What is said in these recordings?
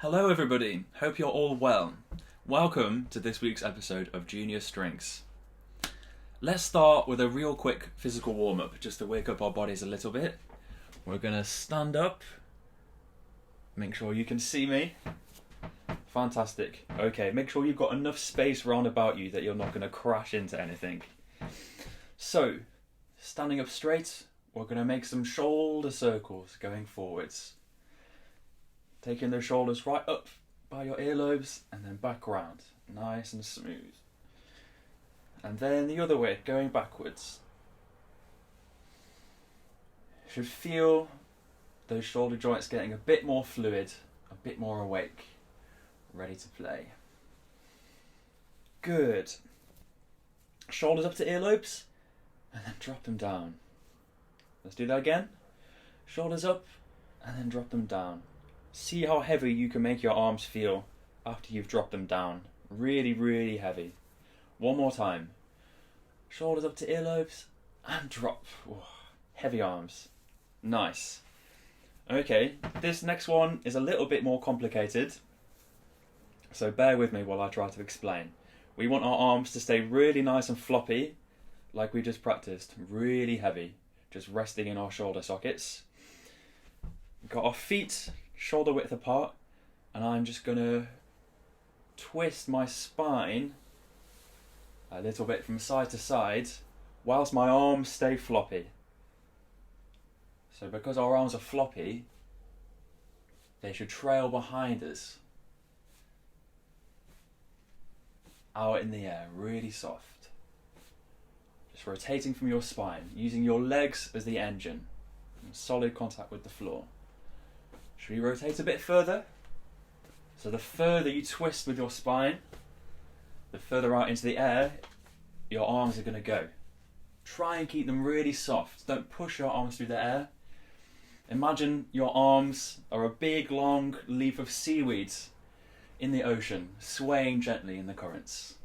Hello everybody, hope you're all well. Welcome to this week's episode of Junior Strengths. Let's start with a real quick physical warm-up just to wake up our bodies a little bit. We're going to stand up, make sure you can see me. Fantastic. Okay, make sure you've got enough space round about you that you're not going to crash into anything. So, standing up straight, we're going to make some shoulder circles going forwards. Taking those shoulders right up by your earlobes and then back round, nice and smooth. And then the other way, going backwards. Should feel those shoulder joints getting a bit more fluid, a bit more awake, ready to play. Good. Shoulders up to earlobes and then drop them down. Let's do that again. Shoulders up and then drop them down. See how heavy you can make your arms feel after you've dropped them down. Really, really heavy. One more time. Shoulders up to earlobes and drop. Ooh, heavy arms. Nice. Okay, this next one is a little bit more complicated. So bear with me while I try to explain. We want our arms to stay really nice and floppy, like we just practiced. Really heavy. Just resting in our shoulder sockets. We've got our feet shoulder width apart, and I'm just going to twist my spine a little bit from side to side whilst my arms stay floppy. So because our arms are floppy, they should trail behind us, out in the air, really soft. Just rotating from your spine, using your legs as the engine, in solid contact with the floor. Should we rotate a bit further? So the further you twist with your spine, the further out into the air your arms are going to go. Try and keep them really soft. Don't push your arms through the air. Imagine your arms are a big long leaf of seaweed in the ocean, swaying gently in the currents.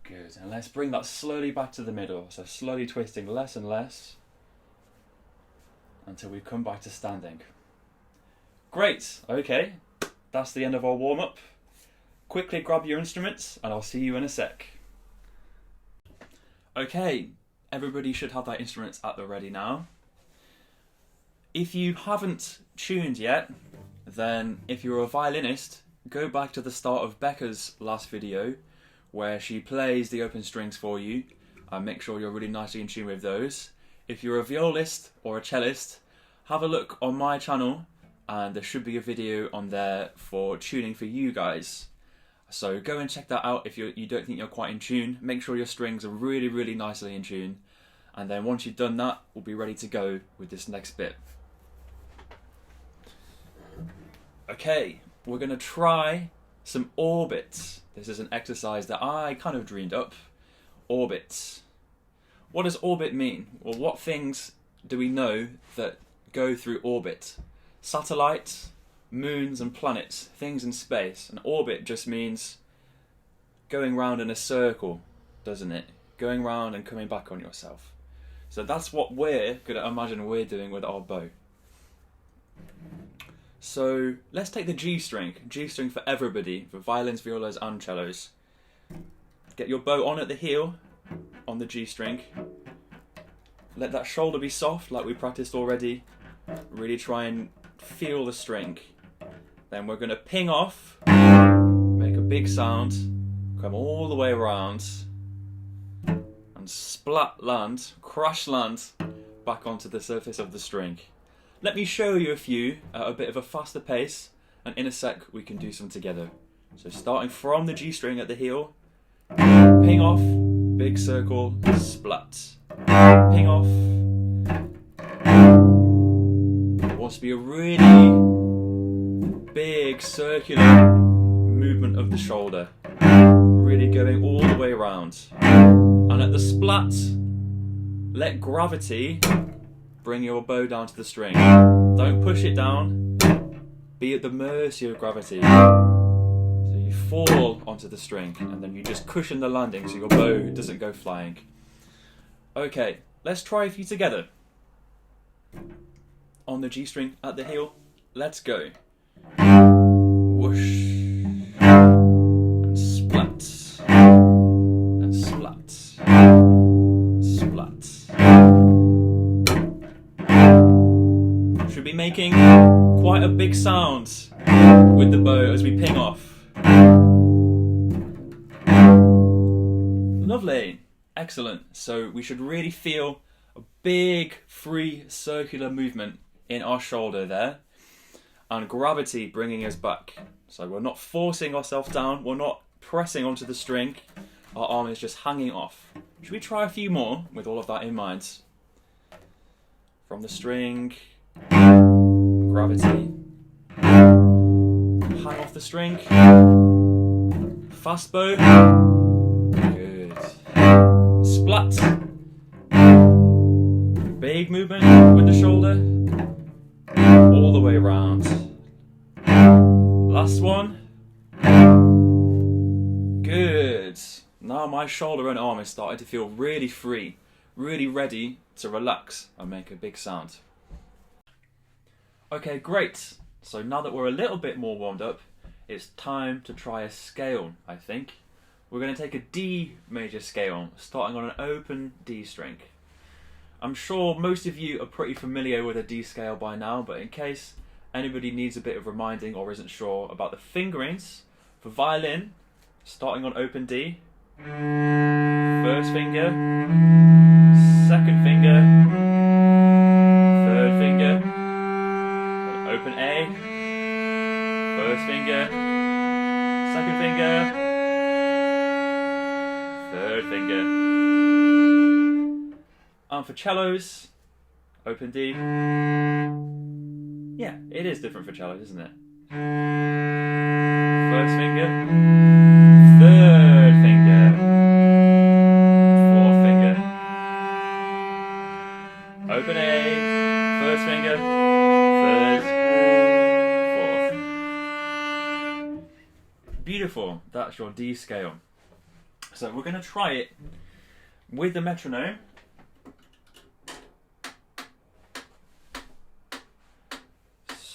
Good, and let's bring that slowly back to the middle. So slowly twisting less and less until we come back to standing. Great, okay, that's the end of our warm-up. Quickly grab your instruments and I'll see you in a sec. Okay, everybody should have their instruments at the ready now. If you haven't tuned yet, then if you're a violinist, go back to the start of Becca's last video where she plays the open strings for you and make sure you're really nicely in tune with those. If you're a violist or a cellist, have a look on my channel and there should be a video on there for tuning for you guys. So go and check that out if you don't think you're quite in tune. Make sure your strings are really, really nicely in tune. And then once you've done that, we'll be ready to go with this next bit. Okay, we're going to try some orbits. This is an exercise that I kind of dreamed up. Orbits. What does orbit mean? Well, what things do we know that go through orbit? Satellites, moons and planets, things in space. An orbit just means going round in a circle, doesn't it? Going round and coming back on yourself. So that's what we're going to imagine we're doing with our bow. So let's take the G string. G string for everybody, for violins, violas and cellos. Get your bow on at the heel, on the G string. Let that shoulder be soft like we practiced already. Really try and feel the string. Then we're going to ping off, make a big sound, come all the way around and splat land, crash land back onto the surface of the string. Let me show you a few at a bit of a faster pace, and in a sec we can do some together. So starting from the G string at the heel, ping off, big circle, splat. Ping off. It wants to be a really big circular movement of the shoulder. Really going all the way around. And at the splat, let gravity bring your bow down to the string. Don't push it down. Be at the mercy of gravity. So you fall onto the string and then you just cushion the landing so your bow doesn't go flying. Okay, let's try a few together. On the G string at the heel, let's go. Whoosh. And splat. And splat. Splat. Should be making quite a big sound with the bow as we ping off. Lovely. Excellent. So we should really feel a big free circular movement in our shoulder there, and gravity bringing us back. So we're not forcing ourselves down, we're not pressing onto the string, our arm is just hanging off. Should we try a few more with all of that in mind? From the string, gravity, hang off the string, fast bow, good, splat, big movement with the shoulder, all the way around. Last one. Good. Now my shoulder and arm is starting to feel really free, really ready to relax and make a big sound. Okay, great. So now that we're a little bit more warmed up, it's time to try a scale, I think. We're going to take a D major scale, starting on an open D string. I'm sure most of you are pretty familiar with a D scale by now, but in case anybody needs a bit of reminding or isn't sure about the fingerings, for violin, starting on open D, first finger, second finger, third finger, then open A, first finger, second finger, third finger. And for cellos, open D. Yeah, it is different for cellos, isn't it? First finger, third finger, fourth finger. Open A, first finger, third, fourth. Beautiful, that's your D scale. So we're going to try it with the metronome.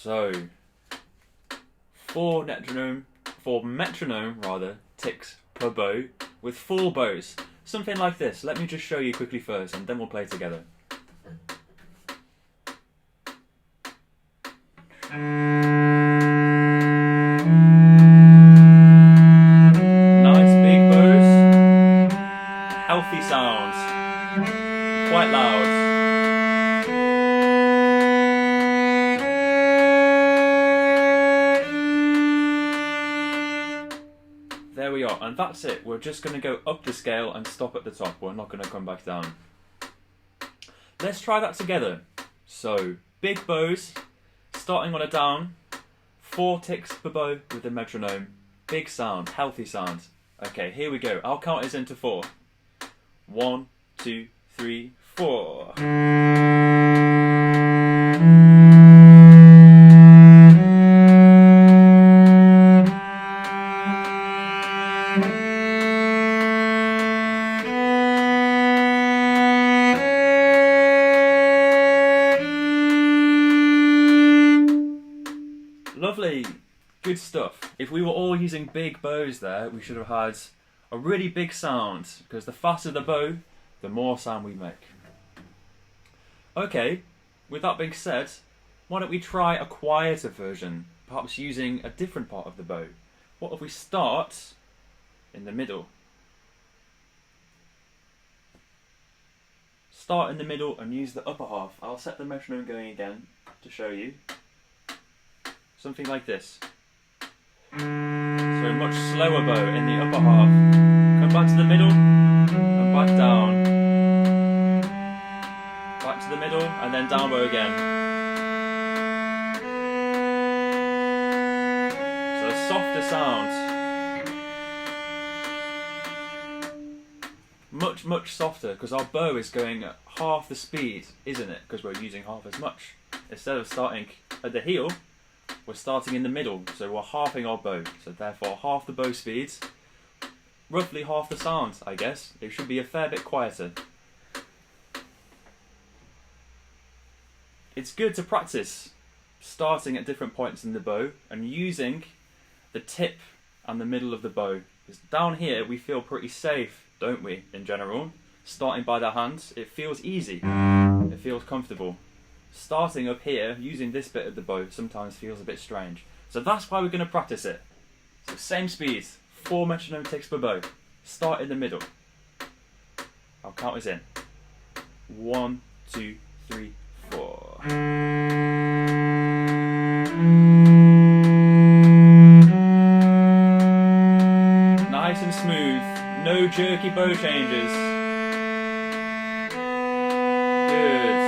So, four metronome ticks per bow with full bows. Something like this. Let me just show you quickly first and then we'll play together. Nice big bows. Healthy sounds. Quite loud. There we are, and that's it. We're just going to go up the scale and stop at the top. We're not going to come back down. Let's try that together. So, big bows, starting on a down, 4 ticks per bow with the metronome. Big sound, healthy sound. Okay, here we go. I'll count us into 4. 1, 2, 3, 4. Lovely, good stuff. If we were all using big bows there, we should have had a really big sound, because the faster the bow, the more sound we make. Okay, with that being said, why don't we try a quieter version, perhaps using a different part of the bow. What if we start in the middle? Start in the middle and use the upper half. I'll set the metronome going again to show you. Something like this. So a much slower bow in the upper half. Come back to the middle and back down. Back to the middle and then down bow again. So a softer sound. Much softer, because our bow is going at half the speed, isn't it? Because we're using half as much. Instead of starting at the heel, we're starting in the middle, so we're halving our bow. So therefore half the bow speed, roughly half the sound, I guess. It should be a fair bit quieter. It's good to practice starting at different points in the bow and using the tip and the middle of the bow. Because down here we feel pretty safe, don't we, in general? Starting by the hands, it feels easy, it feels comfortable. Starting up here, using this bit of the bow, sometimes feels a bit strange. So that's why we're going to practice it. So same speed, 4 metronome ticks per bow. Start in the middle. I'll count us in. 1, 2, 3, 4. Nice and smooth, no jerky bow changes. Good.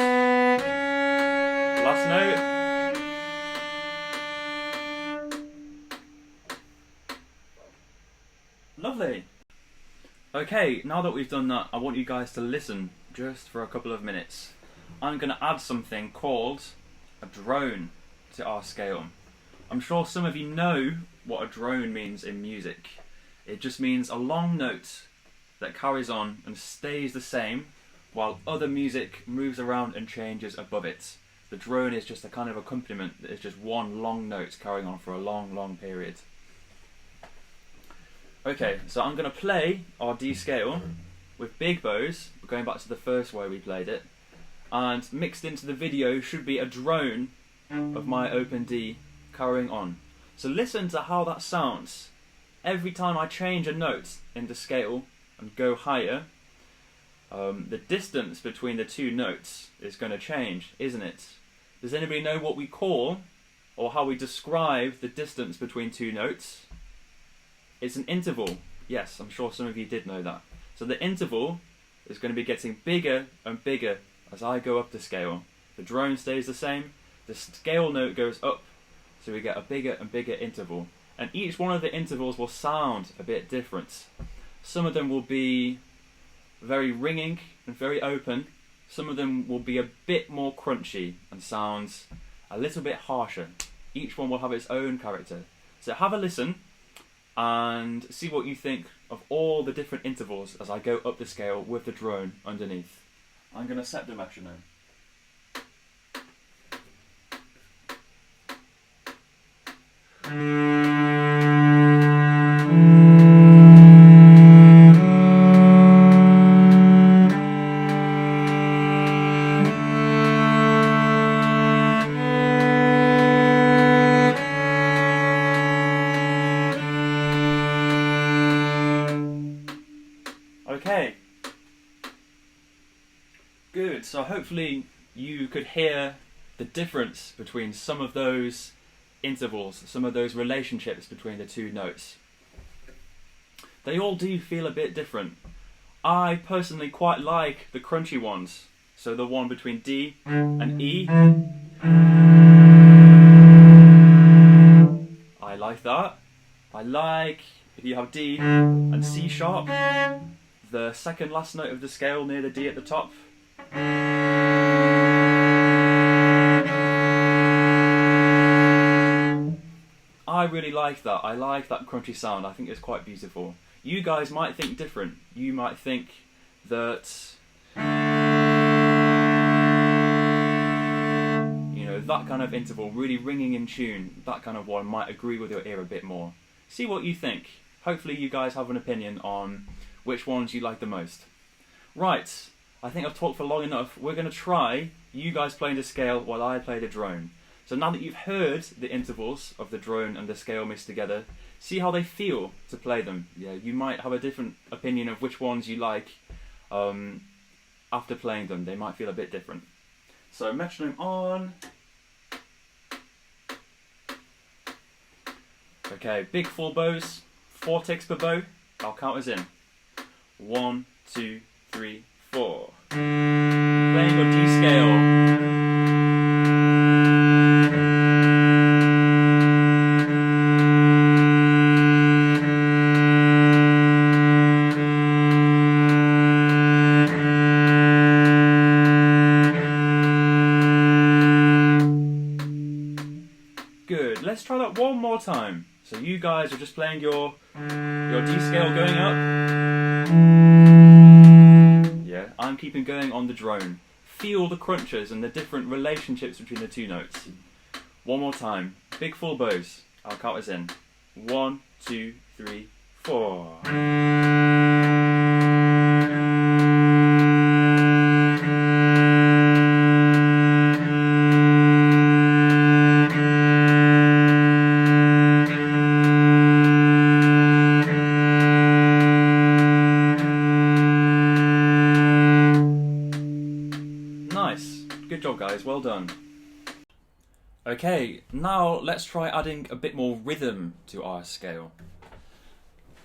Last note. Lovely. Okay, now that we've done that, I want you guys to listen just for a couple of minutes. I'm going to add something called a drone to our scale. I'm sure some of you know what a drone means in music. It just means a long note that carries on and stays the same while other music moves around and changes above it. The drone is just a kind of accompaniment that is just one long note carrying on for a long, long period. Okay, so I'm going to play our D scale with big bows, going back to the first way we played it, and mixed into the video should be a drone of my open D carrying on. So listen to how that sounds. Every time I change a note in the scale and go higher, the distance between the two notes is going to change, isn't it? Does anybody know what we call or how we describe the distance between two notes? It's an interval. Yes, I'm sure some of you did know that. So the interval is going to be getting bigger and bigger as I go up the scale. The drone stays the same, the scale note goes up, so we get a bigger and bigger interval. And each one of the intervals will sound a bit different. Some of them will be very ringing and very open. Some of them will be a bit more crunchy and sounds a little bit harsher. Each one will have its own character. So have a listen and see what you think of all the different intervals as I go up the scale with the drone underneath. I'm going to set the metronome. Okay, good. So hopefully you could hear the difference between some of those intervals, some of those relationships between the two notes. They all do feel a bit different. I personally quite like the crunchy ones, so the one between D and E. I like that. I like if you have D and C sharp, the second last note of the scale near the D at the top. I really like that. I like that crunchy sound. I think it's quite beautiful. You guys might think different. You might think that, you know, that kind of interval, really ringing in tune, that kind of one might agree with your ear a bit more. See what you think. Hopefully you guys have an opinion on which ones you like the most. Right, I think I've talked for long enough. We're going to try you guys playing the scale while I play the drone. So now that you've heard the intervals of the drone and the scale mixed together, see how they feel to play them. Yeah, you might have a different opinion of which ones you like after playing them. They might feel a bit different. So metronome on. Okay, big full bows, 4 ticks per bow. I'll count us in. 1, 2, 3, 4. Playing your D scale. Good. Let's try that one more time. So you guys are just playing your D scale going up. Yeah, I'm keeping going on the drone. Feel the crunches and the different relationships between the two notes. One more time. Big full bows. I'll count us in. 1, 2, 3, 4. Nice. Good job, guys. Well done. Okay, now let's try adding a bit more rhythm to our scale.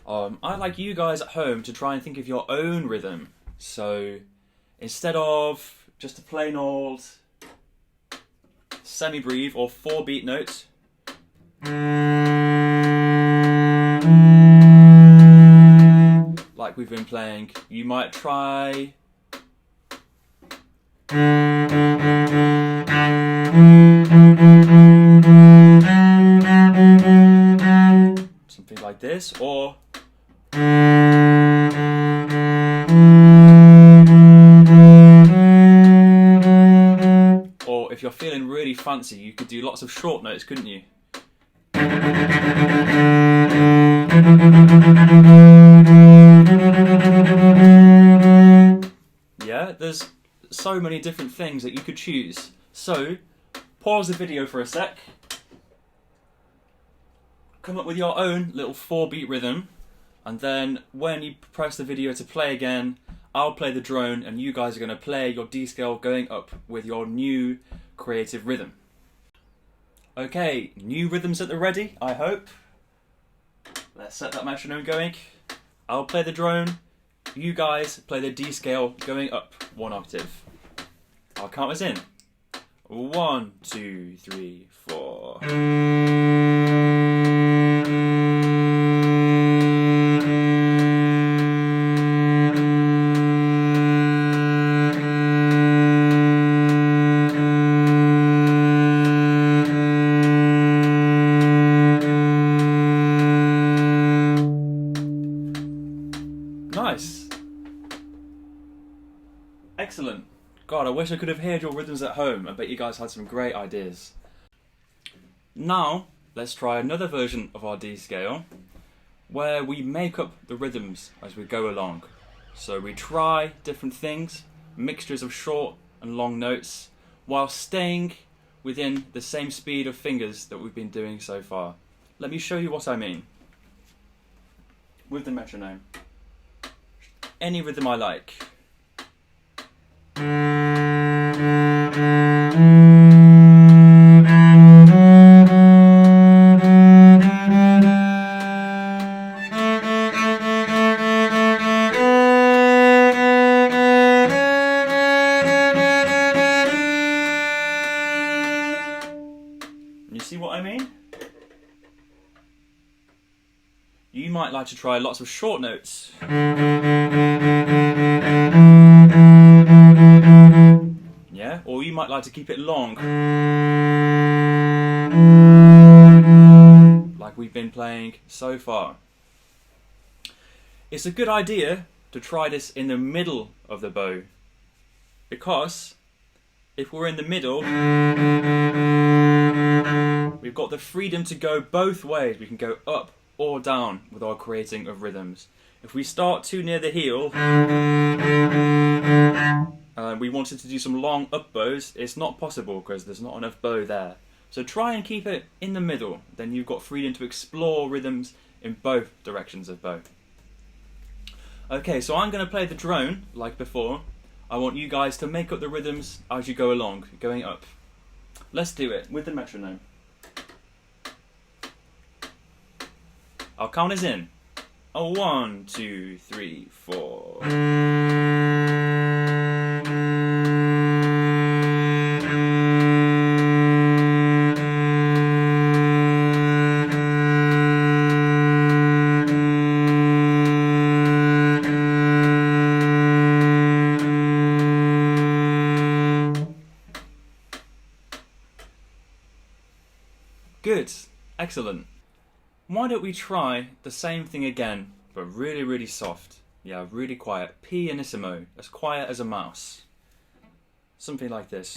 I'd like you guys at home to try and think of your own rhythm. So instead of just a plain old semi-breve or 4-beat note, like we've been playing, you might try something like this, or if you're feeling really fancy, you could do lots of short notes, couldn't you? Yeah, there's so many different things that you could choose. So, pause the video for a sec. Come up with your own little 4-beat rhythm, and then when you press the video to play again, I'll play the drone and you guys are going to play your D scale going up with your new creative rhythm. Okay, new rhythms at the ready, I hope. Let's set that metronome going. I'll play the drone, you guys play the D scale going up 1 octave. I'll count us in. 1, 2, 3, 4. Nice. Excellent. God, I wish I could have heard your rhythms at home. I bet you guys had some great ideas. Now, let's try another version of our D scale where we make up the rhythms as we go along. So we try different things, mixtures of short and long notes, while staying within the same speed of fingers that we've been doing so far. Let me show you what I mean. With the metronome. Any rhythm I like. You see what I mean? You might like to try lots of short notes. Yeah, or you might like to keep it long. Like we've been playing so far. It's a good idea to try this in the middle of the bow, because if we're in the middle, we've got the freedom to go both ways. We can go up or down with our creating of rhythms. If we start too near the heel, we wanted to do some long up bows, it's not possible because there's not enough bow there. So try and keep it in the middle, then you've got freedom to explore rhythms in both directions of bow. Okay, so I'm going to play the drone like before. I want you guys to make up the rhythms as you go along, going up. Let's do it with the metronome. I'll count us in. 1, 2, 3, 4. Good, excellent. Why don't we try the same thing again, but really, really soft. Yeah, really quiet. Pianissimo, as quiet as a mouse. something like this.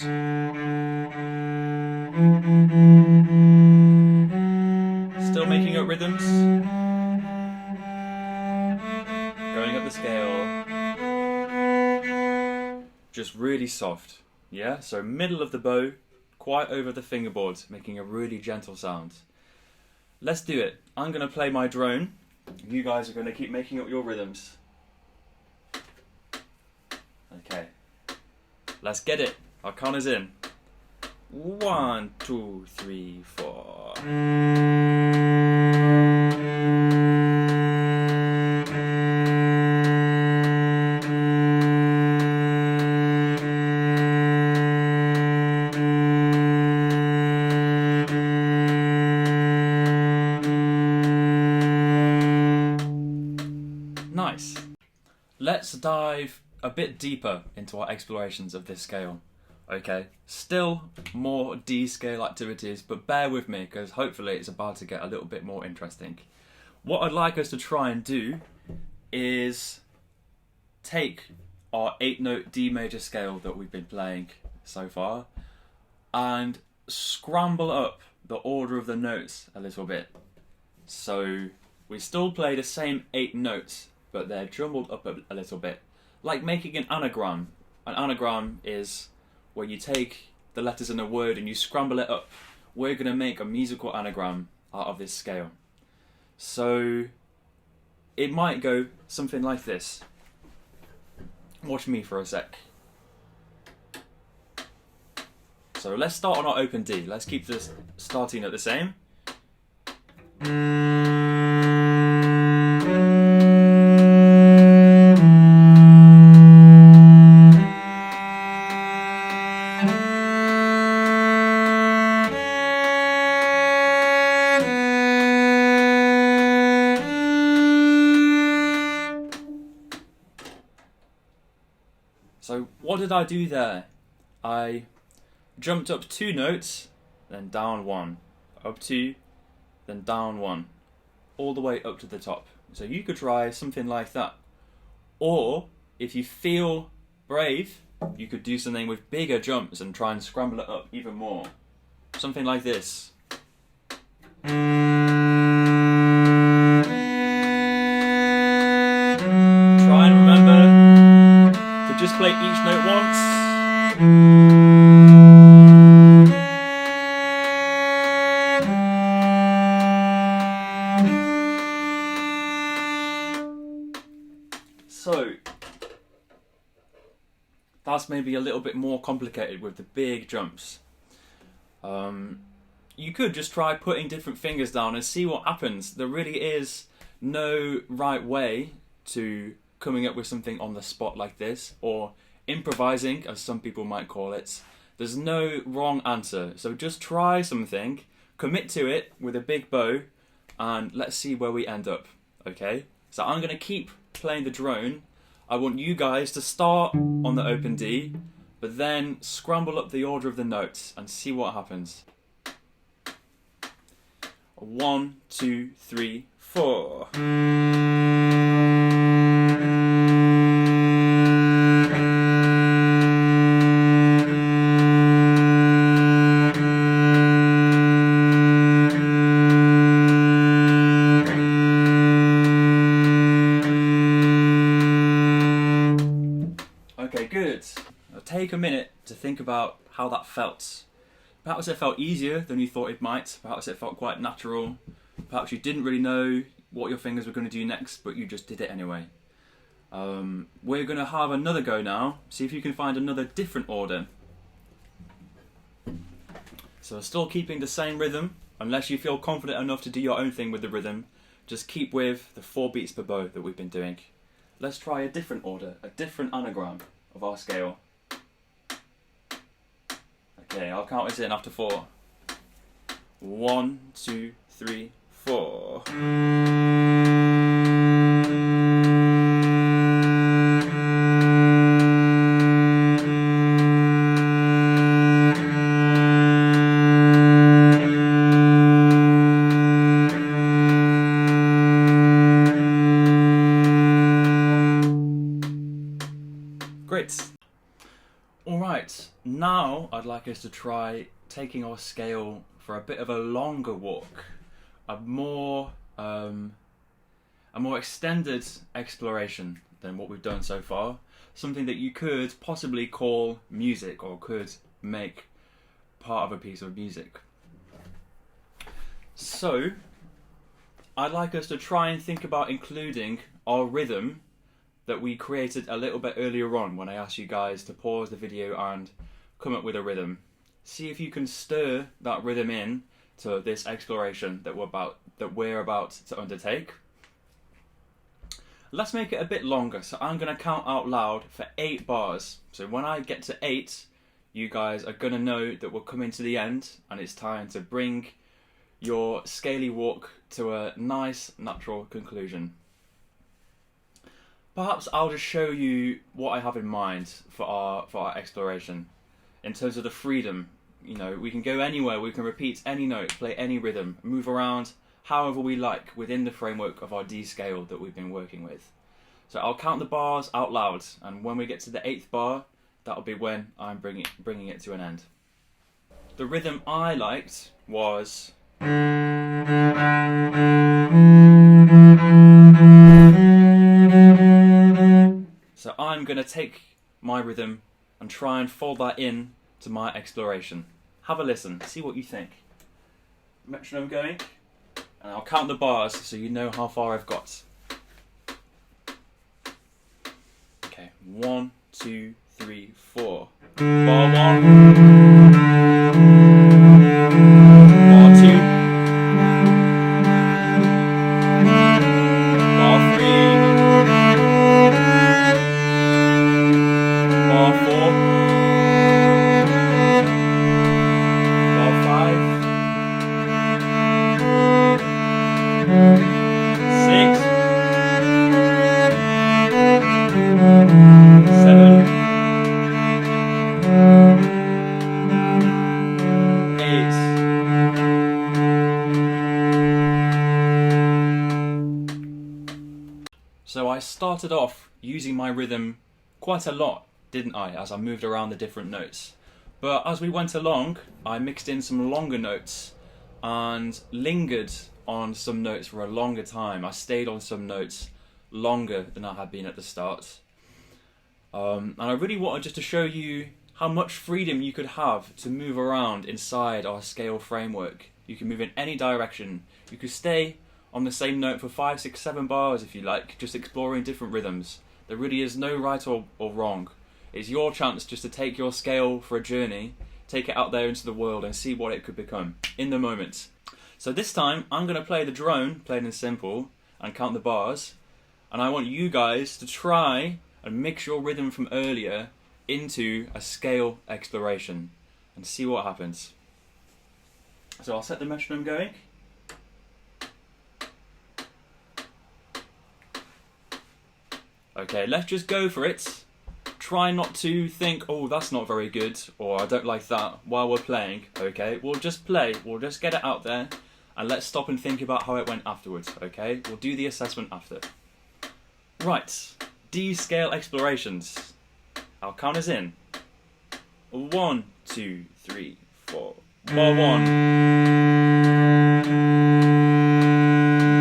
Still making up rhythms. Going up the scale. Just really soft. Yeah, so middle of the bow, quite over the fingerboard, making a really gentle sound. Let's do it. I'm going to play my drone. You guys are going to keep making up your rhythms. Okay. Let's get it. Our count is in. 1, 2, 3, 4. Nice. Let's dive a bit deeper into our explorations of this scale. Okay, still more D scale activities, but bear with me because hopefully it's about to get a little bit more interesting. What I'd like us to try and do is take our 8-note D major scale that we've been playing so far and scramble up the order of the notes a little bit. So we still play the same 8 notes, but they're jumbled up a little bit. Like making an anagram. An anagram is where you take the letters in a word and you scramble it up. We're going to make a musical anagram out of this scale. So it might go something like this. Watch me for a sec. So let's start on our open D. Let's keep this starting at the same. So what did I do there? I jumped up 2 notes, then down 1, up 2, then down 1, all the way up to the top. So you could try something like that. Or if you feel brave, you could do something with bigger jumps and try and scramble it up even more. Something like this. Try and remember to just play each note once. So that's maybe a little bit more complicated with the big jumps. You could just try putting different fingers down and see what happens. There really is no right way to coming up with something on the spot like this, or improvising, as some people might call it. There's no wrong answer. So just try something, commit to it with a big bow, and let's see where we end up. Okay? So I'm going to keep playing the drone. I want you guys to start on the open D, but then scramble up the order of the notes and see what happens. 1, 2, 3, 4. Okay, good. Now take a minute to think about how that felt. Perhaps it felt easier than you thought it might. Perhaps it felt quite natural. Perhaps you didn't really know what your fingers were going to do next, but you just did it anyway. We're going to have another go now. See if you can find another different order. So still keeping the same rhythm. Unless you feel confident enough to do your own thing with the rhythm, just keep with the 4 beats per bow that we've been doing. Let's try a different order, a different anagram of our scale. Okay, I'll count us in after 4. 1, 2, 3, 4. Great. Alright, Now I'd like us to try taking our scale for a bit of a longer walk, a more extended exploration than what we've done so far. Something that you could possibly call music, or could make part of a piece of music. So I'd like us to try and think about including our rhythm that we created a little bit earlier on when I asked you guys to pause the video and come up with a rhythm. See if you can stir that rhythm in to this exploration that we're about to undertake. Let's make it a bit longer, so I'm going to count out loud for 8 bars. So when I get to 8, you guys are going to know that we're coming to the end and it's time to bring your scaly walk to a nice, natural conclusion. Perhaps I'll just show you what I have in mind for our exploration. In terms of the freedom, you know, we can go anywhere, we can repeat any note, play any rhythm, move around however we like within the framework of our D scale that we've been working with. So I'll count the bars out loud, and when we get to the 8th bar, that'll be when I'm bringing it to an end. The rhythm I liked was... So I'm going to take my rhythm and try and fold that in to my exploration. Have a listen, see what you think. Metronome going, and I'll count the bars so you know how far I've got. Okay, 1, 2, 3, 4. Bar 1. Bar 2. Bar 3. Bar 4. Bar 5. 6. 7. 8. So I started off using my rhythm quite a lot, didn't I, as I moved around the different notes. But as we went along, I mixed in some longer notes and lingered on some notes for a longer time. I stayed on some notes longer than I had been at the start. And I really wanted just to show you how much freedom you could have to move around inside our scale framework. You can move in any direction. You could stay on the same note for 5, 6, 7 bars if you like, just exploring different rhythms. There really is no right or wrong. It's your chance just to take your scale for a journey, take it out there into the world and see what it could become in the moment. So this time I'm going to play the drone, plain and simple, and count the bars. And I want you guys to try and mix your rhythm from earlier into a scale exploration and see what happens. So I'll set the metronome going. Okay, let's just go for it. Try not to think, oh, that's not very good, or I don't like that while we're playing, okay? We'll just play, we'll just get it out there, and let's stop and think about how it went afterwards, okay? We'll do the assessment after. Right, D scale explorations. I'll count us in. 1, 2, 3, 4. Bar 1.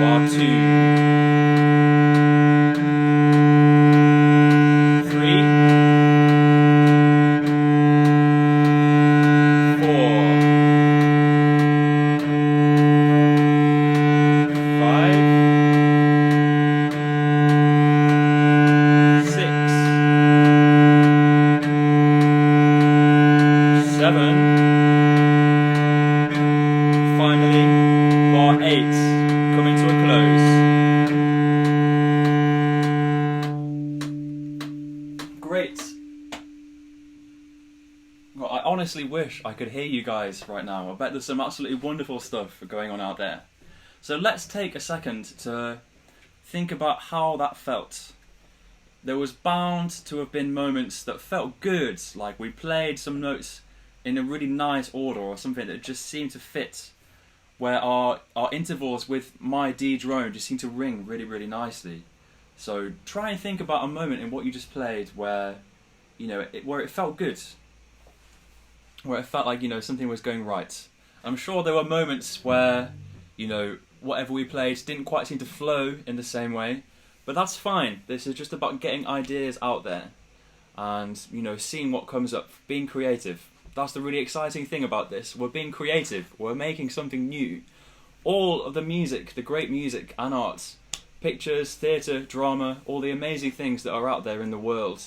Bar 2. 7. Finally, bar 8, coming to a close. Great. Well, I honestly wish I could hear you guys right now. I bet there's some absolutely wonderful stuff going on out there. So let's take a second to think about how that felt. There was bound to have been moments that felt good, like we played some notes in a really nice order or something that just seemed to fit, where our intervals with my D drone just seemed to ring really, really nicely. So try and think about a moment in what you just played where, you know, where it felt good. where it felt like, something was going right. I'm sure there were moments where, whatever we played didn't quite seem to flow in the same way, but that's fine. This is just about getting ideas out there and, seeing what comes up, being creative. That's the really exciting thing about this. We're being creative. We're making something new. All of the music, the great music and arts, pictures, theatre, drama, all the amazing things that are out there in the world,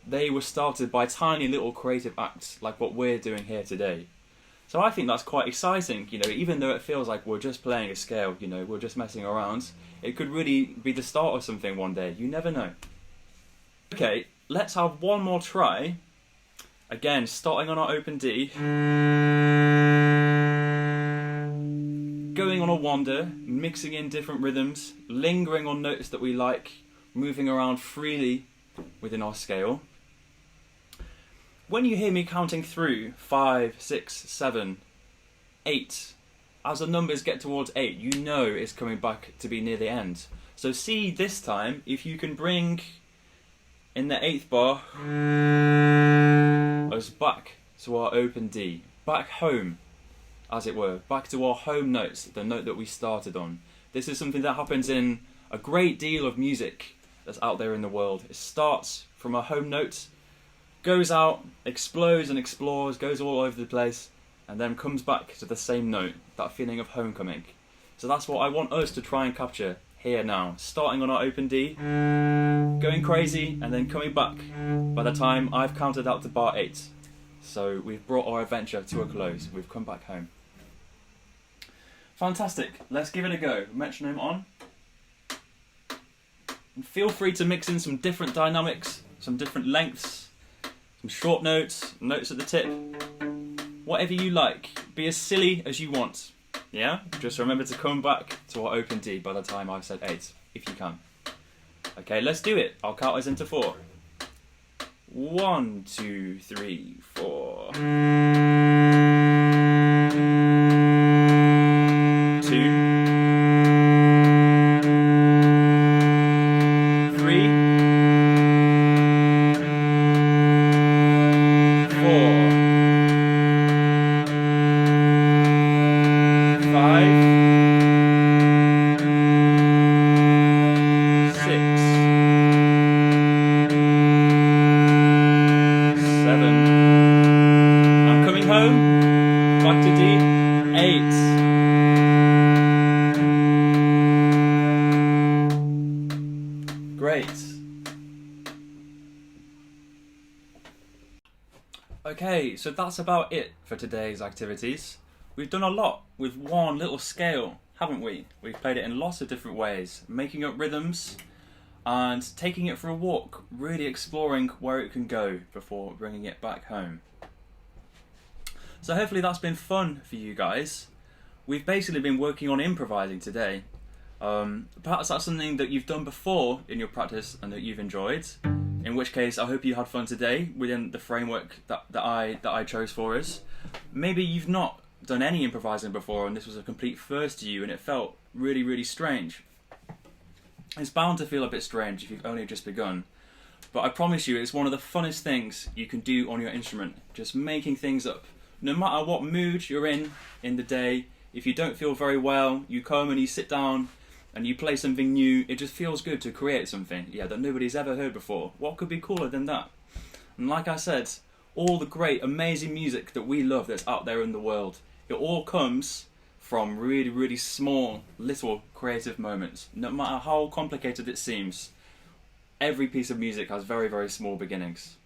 they were started by tiny little creative acts like what we're doing here today. So I think that's quite exciting, even though it feels like we're just playing a scale, we're just messing around. It could really be the start of something one day, you never know. Okay, let's have one more try. Again, starting on our open D. Going on a wander, mixing in different rhythms, lingering on notes that we like, moving around freely within our scale. When you hear me counting through 5, 6, 7, 8, as the numbers get towards 8, you know it's coming back to be near the end. So see this time if you can bring in the 8th bar us back to our open D, back home, as it were, back to our home notes, the note that we started on. This is something that happens in a great deal of music that's out there in the world. It starts from a home note, goes out, explodes and explores, goes all over the place, and then comes back to the same note, that feeling of homecoming. So that's what I want us to try and capture here now, starting on our open D, going crazy, and then coming back by the time I've counted out to bar 8. So we've brought our adventure to a close, we've come back home. Fantastic, let's give it a go. Metronome on. And feel free to mix in some different dynamics, some different lengths, some short notes, notes at the tip, whatever you like. Be as silly as you want, yeah? Just remember to come back to our open D by the time I've said 8, if you can. Okay, let's do it. I'll count us into 4. 1, 2, 3, 4. 2. 8. Great. Okay, so that's about it for today's activities. We've done a lot with one little scale, haven't we? We've played it in lots of different ways, making up rhythms and taking it for a walk, really exploring where it can go before bringing it back home. So hopefully that's been fun for you guys. We've basically been working on improvising today. Perhaps that's something that you've done before in your practice and that you've enjoyed. In which case, I hope you had fun today within the framework that I chose for us. Maybe you've not done any improvising before and this was a complete first to you and it felt really, really strange. It's bound to feel a bit strange if you've only just begun. But I promise you, it's one of the funnest things you can do on your instrument. Just making things up. No matter what mood you're in the day, if you don't feel very well, you come and you sit down and you play something new, it just feels good to create something, that nobody's ever heard before. What could be cooler than that? And like I said, all the great, amazing music that we love that's out there in the world, it all comes from really, really small, little creative moments. No matter how complicated it seems, every piece of music has very, very small beginnings.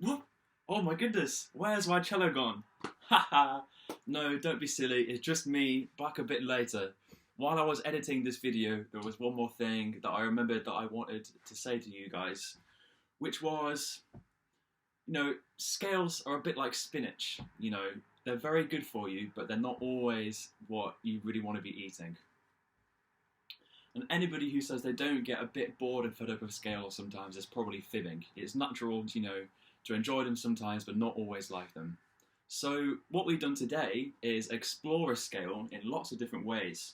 Whoop! Oh my goodness, where's my cello gone? Haha! No, don't be silly, it's just me, back a bit later. While I was editing this video, there was one more thing that I remembered that I wanted to say to you guys, which was, scales are a bit like spinach, they're very good for you, but they're not always what you really want to be eating. And anybody who says they don't get a bit bored and fed up of scales sometimes is probably fibbing. It's natural, to enjoy them sometimes, but not always like them. So what we've done today is explore a scale in lots of different ways.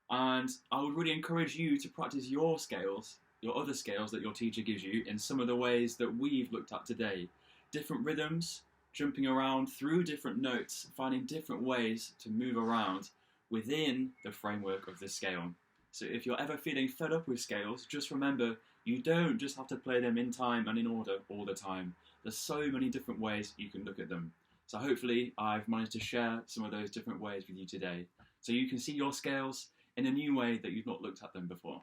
And I would really encourage you to practice your scales, your other scales that your teacher gives you, in some of the ways that we've looked at today. Different rhythms, jumping around through different notes, finding different ways to move around within the framework of the scale. So if you're ever feeling fed up with scales, just remember you don't just have to play them in time and in order all the time. There's so many different ways you can look at them. So hopefully I've managed to share some of those different ways with you today, so you can see your scales in a new way that you've not looked at them before.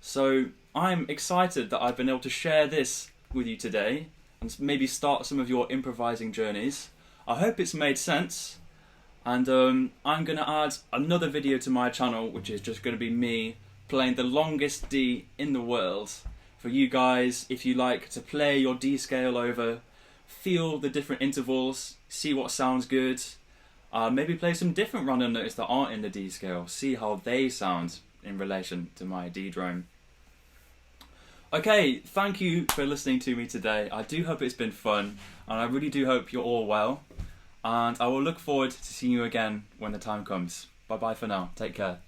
So I'm excited that I've been able to share this with you today and maybe start some of your improvising journeys. I hope it's made sense, and I'm going to add another video to my channel, which is just going to be me playing the longest D in the world for you guys. If you like to play your D scale over, feel the different intervals, see what sounds good, maybe play some different random notes that aren't in the D scale, see how they sound in relation to my D drone. Okay, thank you for listening to me today. I do hope it's been fun, and I really do hope you're all well, and I will look forward to seeing you again when the time comes. Bye bye for now, take care.